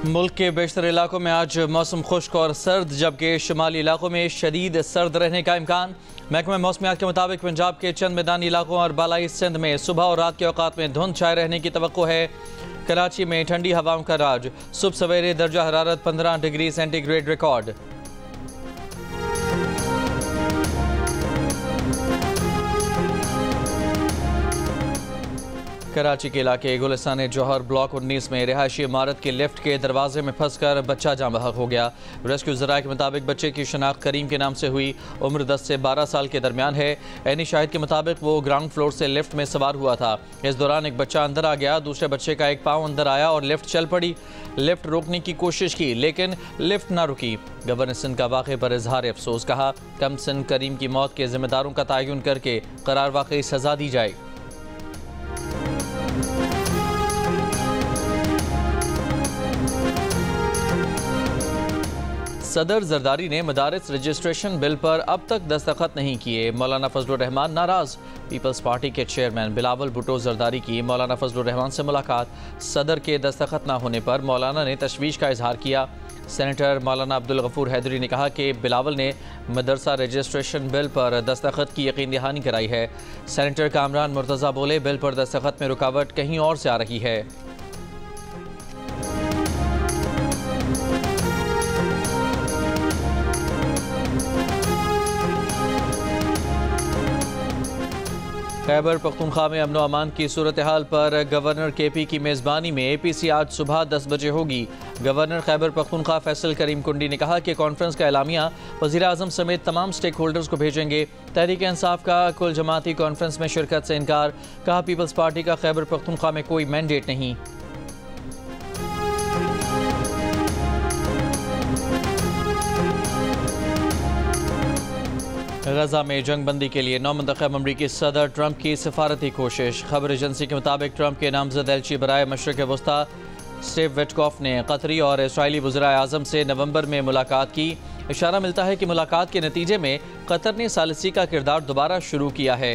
मुल्क के बेशतर इलाकों में आज मौसम खुश्क और सर्द, जबकि शुमाली इलाकों में शदीद सर्द रहने का इम्कान। महकमा मौसमियात के मुताबिक पंजाब के चंद मैदानी इलाकों और बालाई सिंध में सुबह और रात के औकात में धुंध छाए रहने की तवक्को है। कराची में ठंडी हवाओं का राज, सुबह सवेरे दर्जा हरारत 15 डिग्री सेंटीग्रेड रिकॉर्ड। कराची के इलाके गुलिस्तान जौहर ब्लॉक 19 में रिहायशी इमारत के लिफ्ट के दरवाजे में फंसकर बच्चा जाँ बहक हो गया। रेस्क्यू ज़राए के मुताबिक बच्चे की शनाख्त करीम के नाम से हुई, उम्र 10 से 12 साल के दरमियान है। एनी शाहिद के मुताबिक वो ग्राउंड फ्लोर से लिफ्ट में सवार हुआ था। इस दौरान एक बच्चा अंदर आ गया, दूसरे बच्चे का एक पाँव अंदर आया और लिफ्ट चल पड़ी। लिफ्ट रोकने की कोशिश की लेकिन लिफ्ट ना रुकी। गवर्नर सिंध का वाक़े पर इजहार अफसोस, कहा कमसिन करीम की मौत के जिम्मेदारों का तयन करके करार वाक़ई सजा दी जाए। सदर जरदारी ने मदारिस रजिस्ट्रेशन बिल पर अब तक दस्तखत नहीं किए, मौलाना फजलुर रहमान नाराज। पीपल्स पार्टी के चेयरमैन बिलावल भुट्टो जरदारी की मौलाना फजलुर रहमान से मुलाकात। सदर के दस्तखत न होने पर मौलाना ने तशवीश का इजहार किया। सेनेटर मौलाना अब्दुल गफूर हैदरी ने कहा कि बिलावल ने मदरसा रजिस्ट्रेशन बिल पर दस्तखत की यकीन दहानी कराई है। सेनेटर कामरान मुर्तज़ा बोले, बिल पर दस्तखत में रुकावट कहीं और से आ रही है। खैबर पख्तूनख्वा में अमन अमान की सूरत हाल पर गवर्नर KP की मेज़बानी में APC आज सुबह 10 बजे होगी। गवर्नर खैबर पख्तूनख्वा फैसल करीम कुंडी ने कहा कि कॉन्फ्रेंस का एलामिया वज़ीर आज़म समेत तमाम स्टेक होल्डर्स को भेजेंगे। तहरीक इंसाफ का कुल जमाती कॉन्फ्रेंस में शिरकत से इनकार, कहा पीपल्स पार्टी का खैबर पख्तूनख्वा में कोई मैंडेट नहीं। गजा में जंग बंदी के लिए नौमंतखब अमरीकी सदर ट्रंप की सफारती कोशिश। खबर एजेंसी के मुताबिक ट्रंप के नामजद एलची बराए मशरक़ वस्ता स्टीव विटकॉफ ने कतरी और इसराइली वज़ीर आज़म से नवंबर में मुलाकात की। इशारा मिलता है कि मुलाकात के नतीजे में कतर ने सालिसी का किरदार दोबारा शुरू किया है।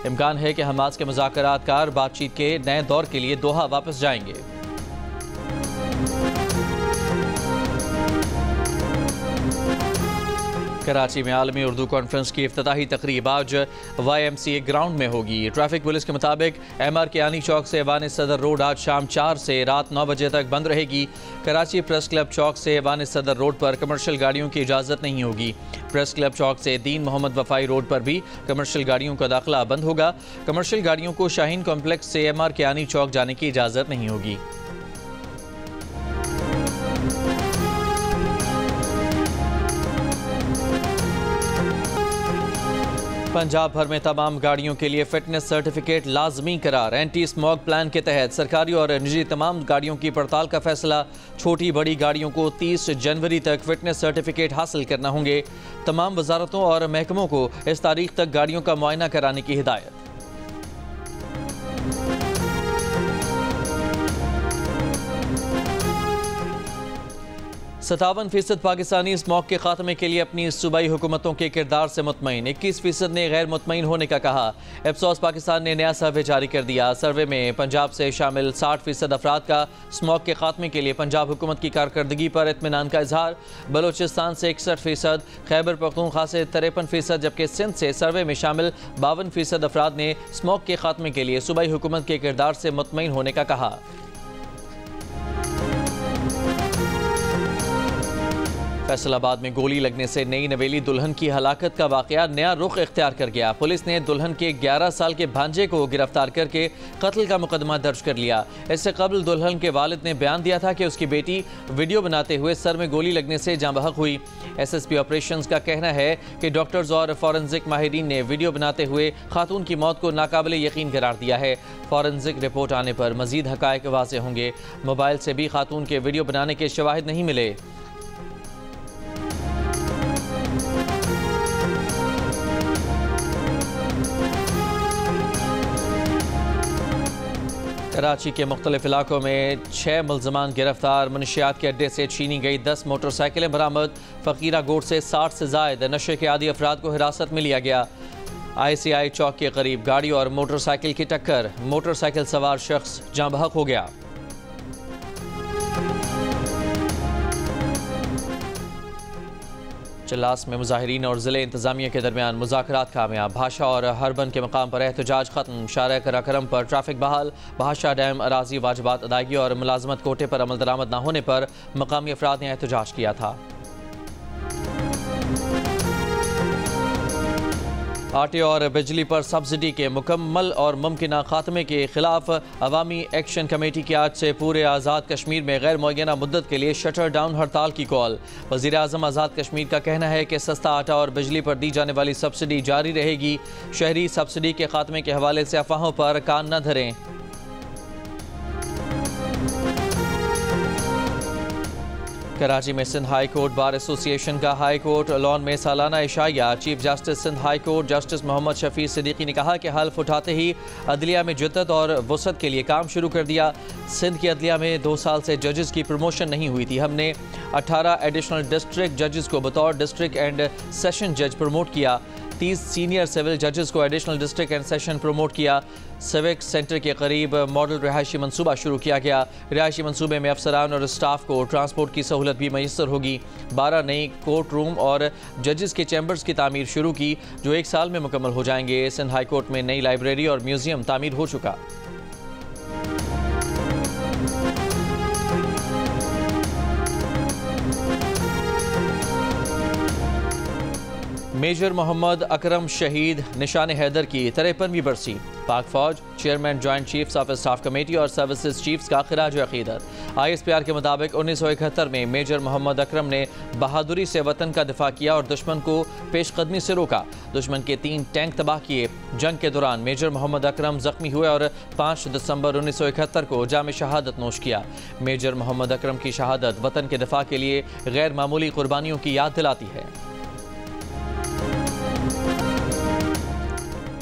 इम्कान है कि हमास के मुज़ाकरातकार बातचीत के नए दौर के लिए दोहा वापस जाएंगे। कराची में आलमी उर्दू कॉन्फ्रेंस की इफ्तिताही तकरीब आज YMCA ग्राउंड में होगी। ट्रैफिक पुलिस के मुताबिक MR कियानी चौक से ऐवान सदर रोड आज शाम 4 से रात 9 बजे तक बंद रहेगी। कराची प्रेस क्लब चौक से ऐवान सदर रोड पर कमर्शियल गाड़ियों की इजाज़त नहीं होगी। प्रेस क्लब चौक से दीन मोहम्मद वफाई रोड पर भी कमर्शियल गाड़ियों का दाखिला बंद होगा। कमर्शियल गाड़ियों को शाहीन कॉम्प्लेक्स से MR कियानी चौक जाने की इजाज़त नहीं होगी। पंजाब भर में तमाम गाड़ियों के लिए फिटनेस सर्टिफिकेट लाजमी करार। एंटी स्मॉग प्लान के तहत सरकारी और निजी तमाम गाड़ियों की पड़ताल का फैसला। छोटी बड़ी गाड़ियों को 30 जनवरी तक फिटनेस सर्टिफिकेट हासिल करना होंगे। तमाम वजारतों और महकमों को इस तारीख तक गाड़ियों का मुआयना कराने की हिदायत। 57% पाकिस्तानी स्मॉग के खात्मे के लिए अपनी सूबाई हुकूमतों के किरदार से मुतमईन। 21% ने गैर मुतमईन होने का कहा। एप्सोस पाकिस्तान ने नया सर्वे जारी कर दिया। सर्वे में पंजाब से शामिल 60% अफराद का स्मॉग के खात्मे के लिए पंजाब हुकूमत की कारकर्दगी पर इत्मीनान का इजहार। बलोचिस्तान से 61%, खैबर पख्तूनख्वा से 53%, जबकि सिंध से सर्वे में शामिल 52% अफराद ने स्मॉग के खात्मे के लिए सूबाई हुकूमत के किरदार से मुतमईन होने का कहा। फैसलाबाद में गोली लगने से नई नवेली दुल्हन की हलाकत का वाकया नया रुख इख्तियार कर गया। पुलिस ने दुल्हन के 11 साल के भांजे को गिरफ्तार करके कत्ल का मुकदमा दर्ज कर लिया। इससे कबल दुल्हन के वालिद ने बयान दिया था कि उसकी बेटी वीडियो बनाते हुए सर में गोली लगने से जाँ बहक हुई। SSP ऑपरेशंस का कहना है कि डॉक्टर्स और फॉरेंसिक माहिरीन ने वीडियो बनाते हुए खातून की मौत को नाकाबिले यकीन करार दिया है। फॉरेंसिक रिपोर्ट आने पर मजीद हकायक वाज़ेह होंगे। मोबाइल से भी खातून के वीडियो बनाने के शवाहिद नहीं मिले। कराची के मुख्तलिफ इलाकों में 6 मुल्ज़मान गिरफ्तार। मनशियात के अड्डे से छीनी गई 10 मोटरसाइकिलें बरामद। फ़कीरा गोट से 60 से ज़ायद नशे के आदी अफराद को हिरासत में लिया गया। ICI चौक के करीब गाड़ी और मोटरसाइकिल की टक्कर, मोटरसाइकिल सवार शख्स जाँ बहक हो गया। चिल्लास में मुजाहिरीन और ज़िले इंतजामिया के दरमियान मुज़ाकरात कामयाब। भाषा और हरबन के मकाम पर एहतजाज खत्म। शारा कराकरम पर ट्रैफिक बहाल। भाषा डैम अराजी वाजबात अदायगी और मुलाजमत कोटे पर अमल दरामद न होने पर मकामी अफराद ने एहतजाज किया था। आटे और बिजली पर सब्सिडी के मुकम्मल और मुमकिना खात्मे के खिलाफ अवामी एक्शन कमेटी की आज से पूरे आज़ाद कश्मीर में गैर मुअय्यना मुद्दत के लिए शटर डाउन हड़ताल की कॉल। वज़ीर आज़म आज़ाद कश्मीर का कहना है कि सस्ता आटा और बिजली पर दी जाने वाली सब्सिडी जारी रहेगी। शहरी सब्सिडी के खात्मे के हवाले से अफवाहों पर कान न धरें। कराची में Sindh high court bar association का हाई कोर्ट लॉन में सालाना इशाया। Chief justice Sindh high court justice Mohammad Shafi Siddiqui ने कहा कि हल्फ उठाते ही अदलिया में जिद्दत और वसअत के लिए काम शुरू कर दिया। सिंध की अदलिया में 2 साल से जजेस की प्रमोशन नहीं हुई थी। हमने 18 एडिशनल डिस्ट्रिक्ट जजेस को बतौर डिस्ट्रिक्ट एंड सेशन जज प्रमोट किया। 30 सीनियर सिविल जजेस को additional district and session promote किया। सिविक सेंटर के करीब मॉडल रिहायशी मनसूबा शुरू किया गया। रिहायशी मनसूबे में अफसरान और स्टाफ को ट्रांसपोर्ट की सहूलत भी मैसर होगी। 12 नई कोर्ट रूम और जजेस के चैम्बर्स की तामीर शुरू की, जो 1 साल में मुकम्मल हो जाएंगे। सिंध हाई कोर्ट में नई लाइब्रेरी और म्यूजियम तामीर हो चुका। मेजर मोहम्मद अकरम शहीद निशान हैदर की 53वीं बरसी। पाक फौज chairman joint chiefs of staff committee और सर्विसेज चीफ्स का खिराज अकीदत। ISPR के मुताबिक 1971 में मेजर मोहम्मद अकरम ने बहादुरी से वतन का दिफा किया और दुश्मन को पेशकदमी से रोका। दुश्मन के 3 टैंक तबाह किए। जंग के दौरान मेजर मोहम्मद अकरम जख्मी हुए और 5 दिसंबर 1971 को जाम शहादत नोश किया। मेजर मोहम्मद अकरम की शहादत वतन के दिफा के लिए गैर मामूली कुर्बानियों की याद दिलाती है।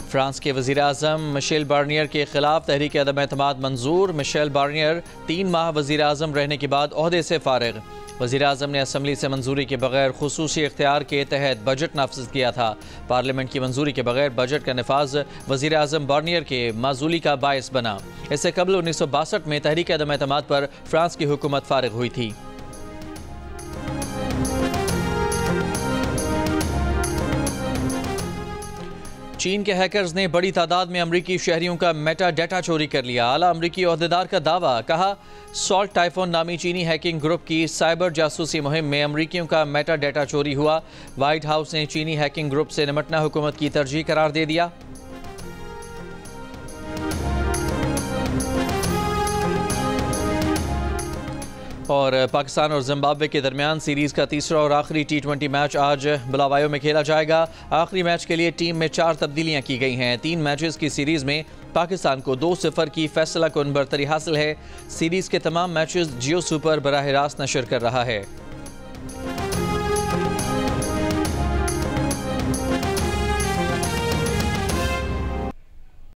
फ्रांस के वज़ीर आज़म मिशेल बार्नियर के खिलाफ तहरीक अदम एतमाद मंजूर। मिशेल बार्नियर 3 माह वज़ीर आज़म रहने के बाद ओहदे से फारिग। वज़ीर आज़म ने असम्बली से मंजूरी के बगैर खुसूसी इख्तियार के तहत बजट नाफिज किया था। पार्लियामेंट की मंजूरी के बगैर बजट का नफाज वज़ीर आज़म बार्नियर के माजूली का बायस बना। इससे कबल 1962 में तहरीक अदम एतमाद पर फ्रांस की हुकूमत फारिग हुई थी। चीन के हैकर्स ने बड़ी तादाद में अमरीकी शहरियों का मेटा डेटा चोरी कर लिया। आला अमरीकी ओहदेदार का दावा, कहा सॉल्ट टाइफोन नामी चीनी हैकिंग ग्रुप की साइबर जासूसी मुहिम में अमरीकियों का मेटा डेटा चोरी हुआ। व्हाइट हाउस ने चीनी हैकिंग ग्रुप से निपटना हुकूमत की तरजीह करार दे दिया। और पाकिस्तान और जिम्बाब्वे के दरमियान सीरीज़ का तीसरा और आखिरी T20 मैच आज बुलावायो में खेला जाएगा। आखिरी मैच के लिए टीम में 4 तब्दीलियां की गई हैं। 3 मैचेस की सीरीज़ में पाकिस्तान को 2-0 की फैसला कुन बरतरी हासिल है। सीरीज़ के तमाम मैचेस जियो सुपर बराह रास्त नशर कर रहा है।